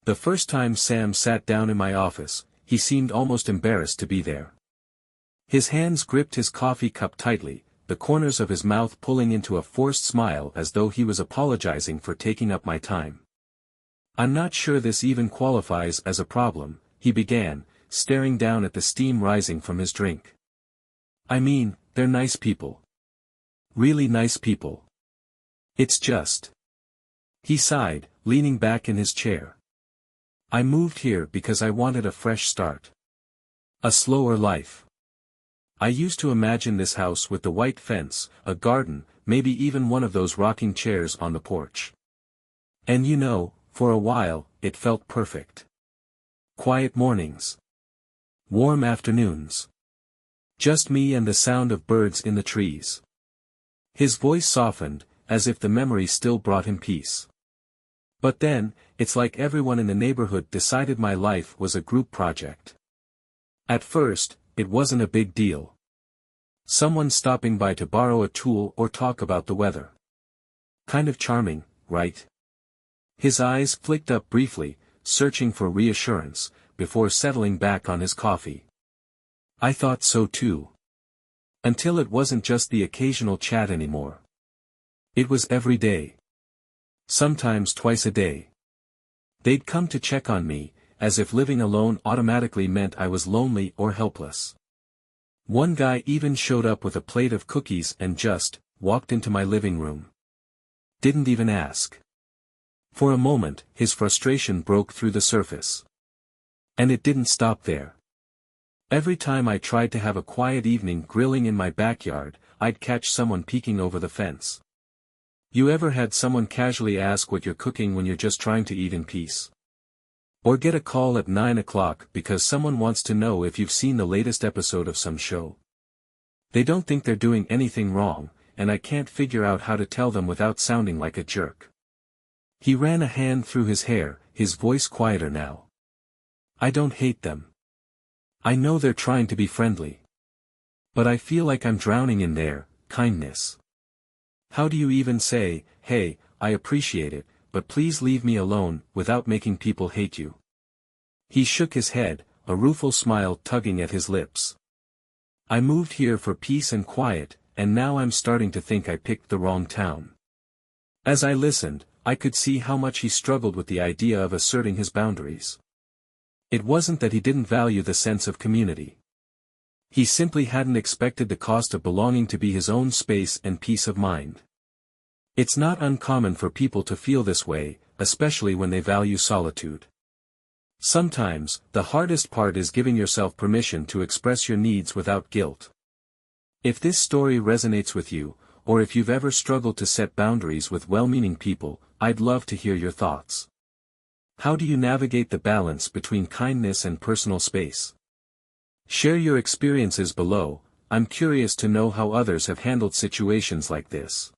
The first time Sam sat down in my office, he seemed almost embarrassed to be there. His hands gripped his coffee cup tightly, the corners of his mouth pulling into a forced smile as though he was apologizing for taking up my time. "I'm not sure this even qualifies as a problem," he began, staring down at the steam rising from his drink. "I mean, they're nice people. Really nice people. It's just..." He sighed, leaning back in his chair. "I moved here because I wanted a fresh start. A slower life. I used to imagine this house with the white fence, a garden, maybe even one of those rocking chairs on the porch. And you know, for a while, it felt perfect. Quiet mornings. Warm afternoons. Just me and the sound of birds in the trees." His voice softened, as if the memory still brought him peace. "But then, it's like everyone in the neighborhood decided my life was a group project. At first, it wasn't a big deal. Someone stopping by to borrow a tool or talk about the weather. Kind of charming, right?" His eyes flicked up briefly, searching for reassurance, before settling back on his coffee. "I thought so too. Until it wasn't just the occasional chat anymore. It was every day. Sometimes twice a day. They'd come to check on me, as if living alone automatically meant I was lonely or helpless. One guy even showed up with a plate of cookies and just walked into my living room. Didn't even ask." For a moment, his frustration broke through the surface. And it didn't stop there. "Every time I tried to have a quiet evening grilling in my backyard, I'd catch someone peeking over the fence. You ever had someone casually ask what you're cooking when you're just trying to eat in peace? Or get a call at 9 o'clock because someone wants to know if you've seen the latest episode of some show? They don't think they're doing anything wrong, and I can't figure out how to tell them without sounding like a jerk." He ran a hand through his hair, his voice quieter now. "I don't hate them. I know they're trying to be friendly. But I feel like I'm drowning in their kindness. How do you even say, 'Hey, I appreciate it, but please leave me alone,' without making people hate you?" He shook his head, a rueful smile tugging at his lips. "I moved here for peace and quiet, and now I'm starting to think I picked the wrong town." As I listened, I could see how much he struggled with the idea of asserting his boundaries. It wasn't that he didn't value the sense of community. He simply hadn't expected the cost of belonging to be his own space and peace of mind. It's not uncommon for people to feel this way, especially when they value solitude. Sometimes, the hardest part is giving yourself permission to express your needs without guilt. If this story resonates with you, or if you've ever struggled to set boundaries with well-meaning people, I'd love to hear your thoughts. How do you navigate the balance between kindness and personal space? Share your experiences below. I'm curious to know how others have handled situations like this.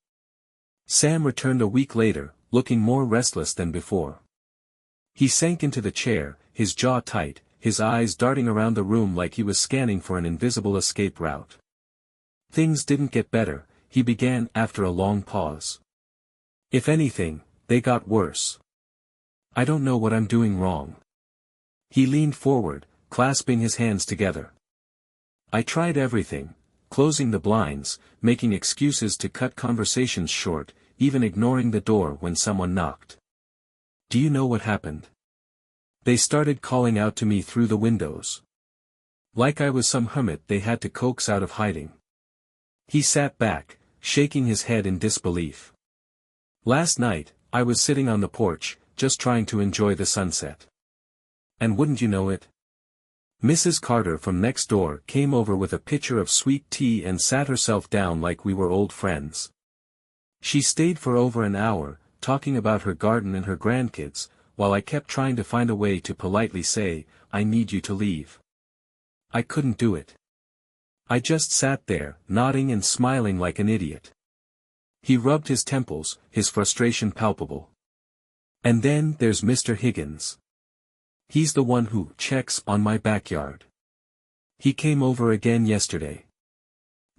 Sam returned a week later, looking more restless than before. He sank into the chair, his jaw tight, his eyes darting around the room like he was scanning for an invisible escape route. Things didn't get better, he began after a long pause. If anything, they got worse. I don't know what I'm doing wrong. He leaned forward, clasping his hands together. I tried everything, closing the blinds, making excuses to cut conversations short, even ignoring the door when someone knocked. Do you know what happened? They started calling out to me through the windows. Like I was some hermit they had to coax out of hiding. He sat back, shaking his head in disbelief. Last night, I was sitting on the porch, just trying to enjoy the sunset. And wouldn't you know it? Mrs. Carter from next door came over with a pitcher of sweet tea and sat herself down like we were old friends. She stayed for over an hour, talking about her garden and her grandkids, while I kept trying to find a way to politely say, I need you to leave. I couldn't do it. I just sat there, nodding and smiling like an idiot. He rubbed his temples, his frustration palpable. And then there's Mr. Higgins. He's the one who checks on my backyard. He came over again yesterday.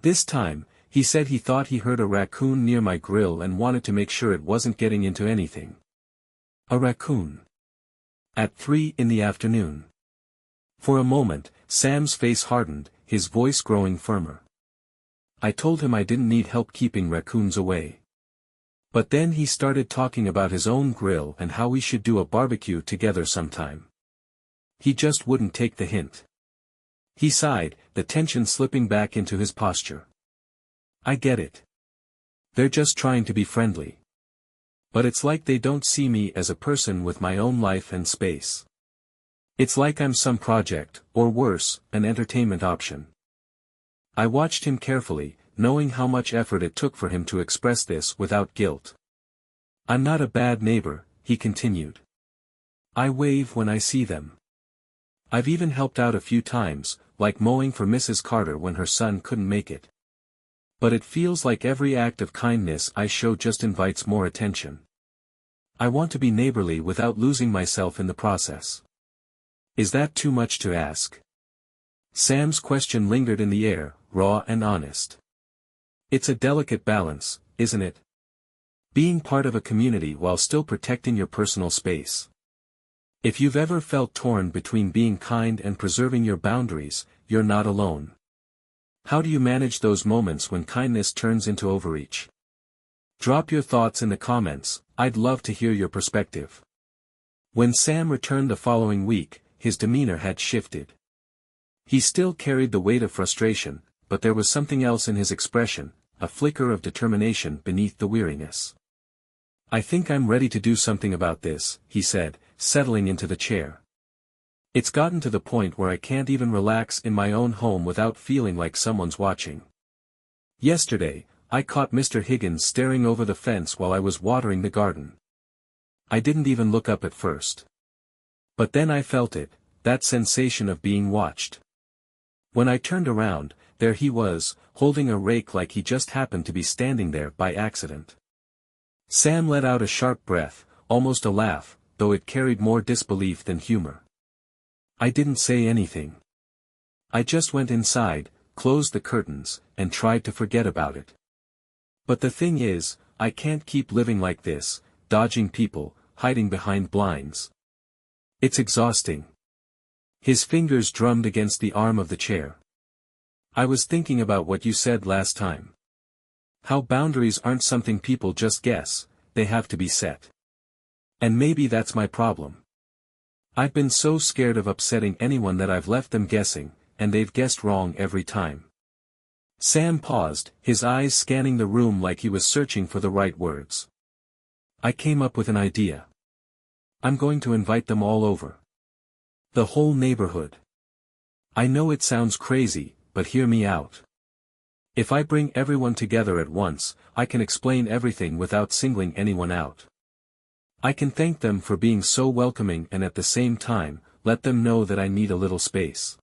This time, he said he thought he heard a raccoon near my grill and wanted to make sure it wasn't getting into anything. A raccoon. At 3 in the afternoon. For a moment, Sam's face hardened, his voice growing firmer. I told him I didn't need help keeping raccoons away. But then he started talking about his own grill and how we should do a barbecue together sometime. He just wouldn't take the hint. He sighed, the tension slipping back into his posture. I get it. They're just trying to be friendly. But it's like they don't see me as a person with my own life and space. It's like I'm some project, or worse, an entertainment option. I watched him carefully, knowing how much effort it took for him to express this without guilt. I'm not a bad neighbor, he continued. I wave when I see them. I've even helped out a few times, like mowing for Mrs. Carter when her son couldn't make it. But it feels like every act of kindness I show just invites more attention. I want to be neighborly without losing myself in the process. Is that too much to ask? Sam's question lingered in the air, raw and honest. It's a delicate balance, isn't it? Being part of a community while still protecting your personal space. If you've ever felt torn between being kind and preserving your boundaries, you're not alone. How do you manage those moments when kindness turns into overreach? Drop your thoughts in the comments, I'd love to hear your perspective. When Sam returned the following week, his demeanor had shifted. He still carried the weight of frustration, but there was something else in his expression, a flicker of determination beneath the weariness. I think I'm ready to do something about this, he said, settling into the chair. It's gotten to the point where I can't even relax in my own home without feeling like someone's watching. Yesterday, I caught Mr. Higgins staring over the fence while I was watering the garden. I didn't even look up at first. But then I felt it, that sensation of being watched. When I turned around, there he was, holding a rake like he just happened to be standing there by accident. Sam let out a sharp breath, almost a laugh, though it carried more disbelief than humor. I didn't say anything. I just went inside, closed the curtains, and tried to forget about it. But the thing is, I can't keep living like this, dodging people, hiding behind blinds. It's exhausting. His fingers drummed against the arm of the chair. I was thinking about what you said last time. How boundaries aren't something people just guess, they have to be set. And maybe that's my problem. I've been so scared of upsetting anyone that I've left them guessing, and they've guessed wrong every time. Sam paused, his eyes scanning the room like he was searching for the right words. I came up with an idea. I'm going to invite them all over. The whole neighborhood. I know it sounds crazy, but hear me out. If I bring everyone together at once, I can explain everything without singling anyone out. I can thank them for being so welcoming and at the same time, let them know that I need a little space.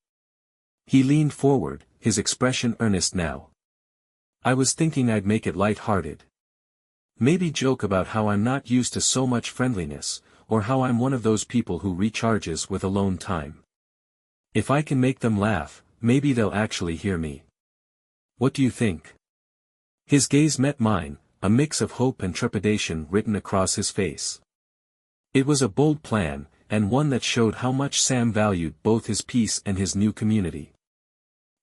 He leaned forward, his expression earnest now. I was thinking I'd make it light-hearted. Maybe joke about how I'm not used to so much friendliness, or how I'm one of those people who recharges with alone time. If I can make them laugh, maybe they'll actually hear me. What do you think? His gaze met mine, a mix of hope and trepidation written across his face. It was a bold plan, and one that showed how much Sam valued both his peace and his new community.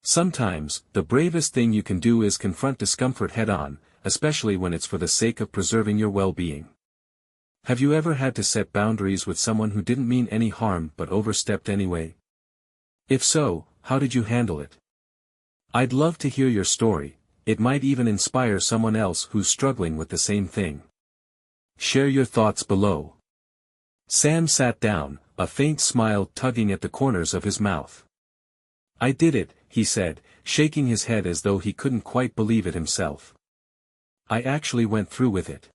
Sometimes, the bravest thing you can do is confront discomfort head-on, especially when it's for the sake of preserving your well-being. Have you ever had to set boundaries with someone who didn't mean any harm but overstepped anyway? If so, how did you handle it? I'd love to hear your story, it might even inspire someone else who's struggling with the same thing. Share your thoughts below. Sam sat down, a faint smile tugging at the corners of his mouth. I did it, he said, shaking his head as though he couldn't quite believe it himself. I actually went through with it.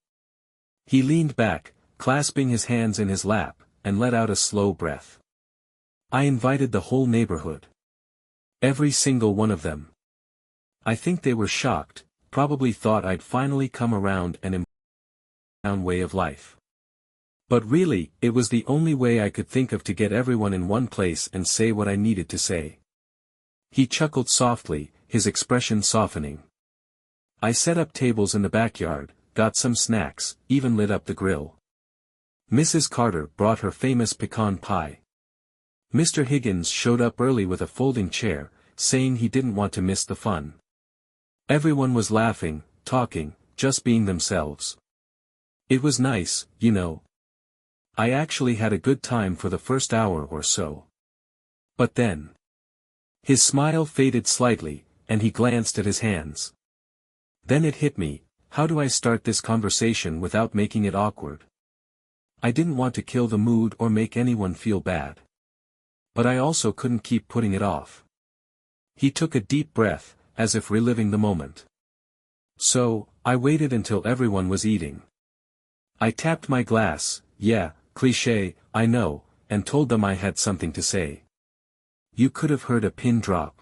He leaned back, clasping his hands in his lap, and let out a slow breath. I invited the whole neighborhood. Every single one of them. I think they were shocked, probably thought I'd finally come around and embrace my way of life. But really, it was the only way I could think of to get everyone in one place and say what I needed to say. He chuckled softly, his expression softening. I set up tables in the backyard, got some snacks, even lit up the grill. Mrs. Carter brought her famous pecan pie. Mr. Higgins showed up early with a folding chair, saying he didn't want to miss the fun. Everyone was laughing, talking, just being themselves. It was nice, you know. I actually had a good time for the first hour or so. But then, his smile faded slightly, and he glanced at his hands. Then it hit me, how do I start this conversation without making it awkward? I didn't want to kill the mood or make anyone feel bad. But I also couldn't keep putting it off. He took a deep breath, as if reliving the moment. So, I waited until everyone was eating. I tapped my glass, yeah, cliché, I know, and told them I had something to say. You could have heard a pin drop.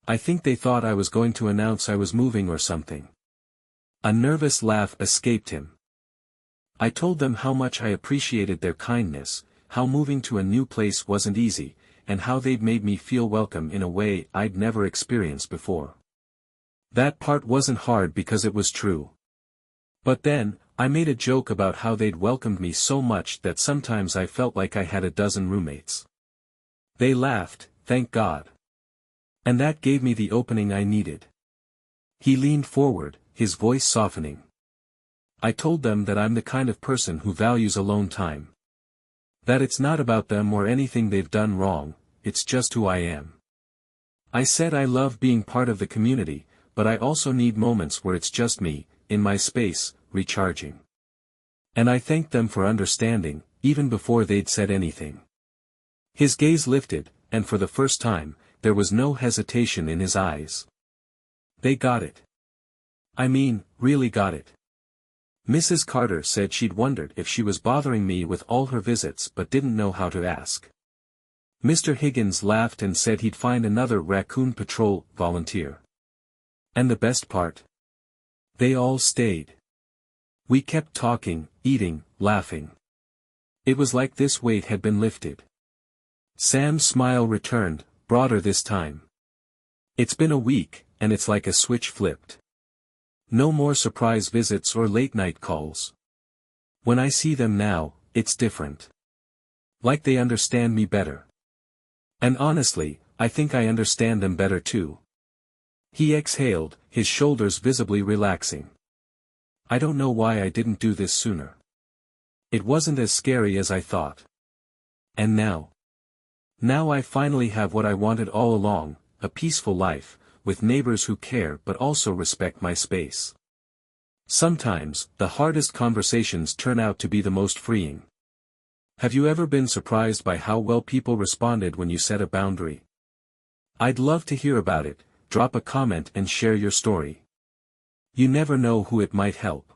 I think they thought I was going to announce I was moving or something. A nervous laugh escaped him. I told them how much I appreciated their kindness, how moving to a new place wasn't easy, and how they'd made me feel welcome in a way I'd never experienced before. That part wasn't hard because it was true. But then, I made a joke about how they'd welcomed me so much that sometimes I felt like I had a dozen roommates. They laughed, thank God. And that gave me the opening I needed. He leaned forward, his voice softening. I told them that I'm the kind of person who values alone time. That it's not about them or anything they've done wrong, it's just who I am. I said I love being part of the community, but I also need moments where it's just me, in my space, recharging. And I thanked them for understanding, even before they'd said anything. His gaze lifted, and for the first time, there was no hesitation in his eyes. They got it. I mean, really got it. Mrs. Carter said she'd wondered if she was bothering me with all her visits but didn't know how to ask. Mr. Higgins laughed and said he'd find another raccoon patrol volunteer. And the best part? They all stayed. We kept talking, eating, laughing. It was like this weight had been lifted. Sam's smile returned, broader this time. It's been a week, and it's like a switch flipped. No more surprise visits or late-night calls. When I see them now, it's different. Like they understand me better. And honestly, I think I understand them better too. He exhaled, his shoulders visibly relaxing. I don't know why I didn't do this sooner. It wasn't as scary as I thought. And now? Now I finally have what I wanted all along, a peaceful life, with neighbors who care but also respect my space. Sometimes, the hardest conversations turn out to be the most freeing. Have you ever been surprised by how well people responded when you set a boundary? I'd love to hear about it, drop a comment and share your story. You never know who it might help.